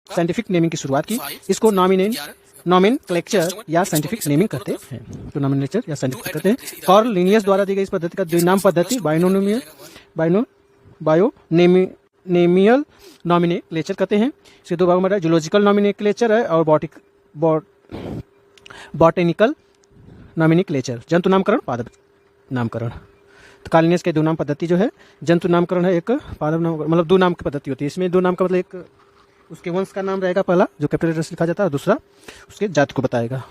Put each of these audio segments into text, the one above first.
Scientific naming की शुरुआत की। इसको नॉमेनक्लेचर या साइंटिफिक नेमिंग कहते हैं। तो नॉमेनक्लेचर या साइंटिफिक कहते हैं। कार्ल लिनियस द्वारा दी गई इस पद्धति का द्विनाम पद्धति बायोनेमियल नॉमिनेक्लेचर कहते हैं। इसके दो भाग में जूलॉजिकल नॉमिनेक्लेचर है और बॉटेनिकल नॉमिनेक्लेचर, जंतु नामकरण पादप नामकरण। तो कार्ल लिनियस के दो नाम पद्धति जो है जंतु नामकरण है, एक पादप नाम मतलब दो नाम की पद्धति होती है। इसमें दो नाम का मतलब एक उसके वंश का नाम रहेगा पहला जो कैपिटल लेटर से लिखा जाता है, और दूसरा उसके जाति को बताएगा।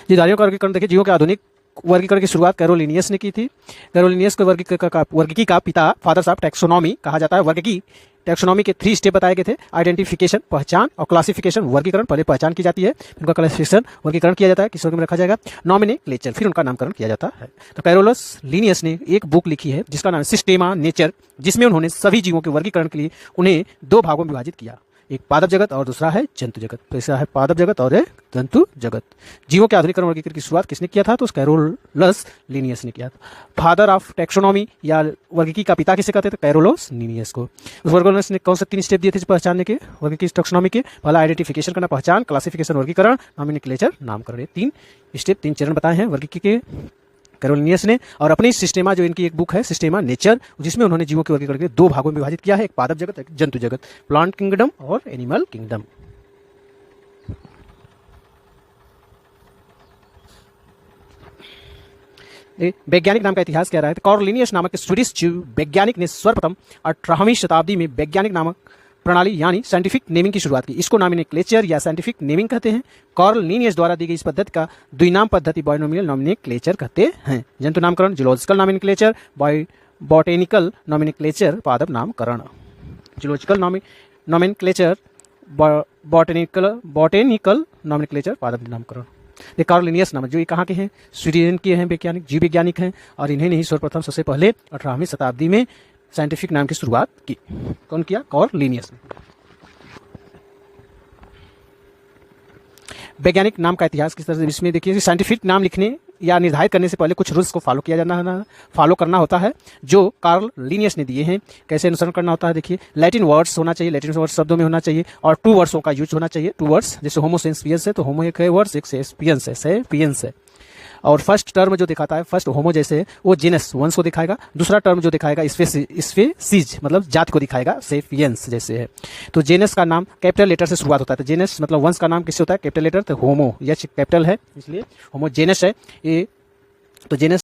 जीवधारियों का वर्गीकरण देखिए, जीवों के आधुनिक वर्गीकरण की शुरुआत कैरोलिनियस ने की थी। कैरोलिनियस को वर्गीकी का पिता फादर्स ऑफ टैक्सोनॉमी कहा जाता है। वर्गीकी टैक्सोनॉमी के 3 स्टेप बताए गए थे। आइडेंटिफिकेशन पहचान, और क्लासिफिकेशन वर्गीकरण। पहले पहचान की जाती है, उनका क्लासिफिकेशन वर्गीकरण किया जाता है, किस वर्ग में रखा जाएगा, नॉमिनेक्लेचर, फिर उनका नामकरण किया जाता है। तो कैरोलस लिनियस ने एक बुक लिखी है जिसका नाम है सिस्टेमा नेचर, जिसमें उन्होंने सभी जीवों के वर्गीकरण के लिए उन्हें 2 भागों में विभाजित किया, एक पादप जगत और दूसरा है जंतु जगत। तो ऐसा है पादप जगत और एक जंतु जगत। जीवों के आधुनिकरण वर्गीकरण की शुरुआत किसने किया था, तो कैरोलस लिनियस ने किया था। फादर ऑफ टैक्सोनॉमी या वर्गीकी का पिता किसे कहते थे, कैरोलस लिनियस को। उस वर्गीकरण ने कौन से 3 स्टेप दिए थे पहचानने के वर्गीकी टैक्सोनॉमी के, पहला आइडेंटिफिकेशन करना पहचान, क्लासिफिकेशन वर्गीकरण, नॉमिनेक्लेचर नामकरण। 3 स्टेप 3 चरण बताए हैं वर्गीकी के कैरोलिनियस ने। और अपनी सिस्टेमा जो इनकी एक बुक है सिस्टेमा नेचर, जिसमें उन्होंने जीवों के वर्गीकरण के 2 भागों में विभाजित किया है, एक पादप जगत एक जंतु जगत, प्लांट किंगडम और एनिमल किंगडम। वैज्ञानिक नाम का इतिहास कह रहा है। कार्ल लिनियस नामक स्वीडिश जीव वैज्ञानिक ने सर्वप्रथम 18वीं शताब्दी में वैज्ञानिक नामक प्रणाली यानी साइंटिफिक नेमिंग की शुरुआत की। इसको नॉमिनेक्लेचर या साइंटिफिक नेमिंग कहते हैं। कार्ल लिनियस द्वारा दी गई इस पद्धति का द्विनाम पद्धति बायोनोमियल नॉमिनेक्लेचर कहते हैं। जंतु नामकरण जूलॉजिकल नॉमिनेक्लेचर, बॉटेनिकल नॉमिनेक्लेचर पादप नामकरण। जूलॉजिकल नॉमिनेक्लेचर, बॉटेनिकल नॉमिनेक्लेचर पादप नामकरण। ये कार्ल लिनियस नामक जो ये कहाँ के हैं, स्वीडन के हैं वैज्ञानिक, जीव वैज्ञानिक हैं, और इन्हें ही सर्वप्रथम सबसे पहले 18वीं शताब्दी में साइंटिफिक नाम की शुरुआत की। कौन किया, कार्ल लिनियस ने। वैज्ञानिक नाम का इतिहास किस तरह से, इसमें देखिए साइंटिफिक नाम लिखने या निर्धारित करने से पहले कुछ रूल्स को फॉलो करना होता है जो कार्ल लिनियस ने दिए हैं। कैसे अनुसरण करना होता है देखिए, लैटिन वर्ड्स होना चाहिए, लैटिन वर्ड्स शब्दों में होना चाहिए, और 2 वर्ड्सों का यूज होना चाहिए। 2 वर्ड्स जैसे होमो सेपियंस है तो होमो एक है वर्ड्स, एक सेपियंस है। और फर्स्ट टर्म जो दिखाता है, फर्स्ट होमो जैसे वो जीनस वंश को दिखाएगा, दूसरा टर्म जो दिखाएगा स्पीसीज मतलब जाति को दिखाएगा, सेपियंस जैसे है। तो जेनस का नाम कैपिटल लेटर से शुरुआत होता है। तो जेनस मतलब वंश का नाम किससे होता है, कैपिटल लेटर, तो होमो, यह कैपिटल है इसलिए होमो जेनस है ये। तो जेनस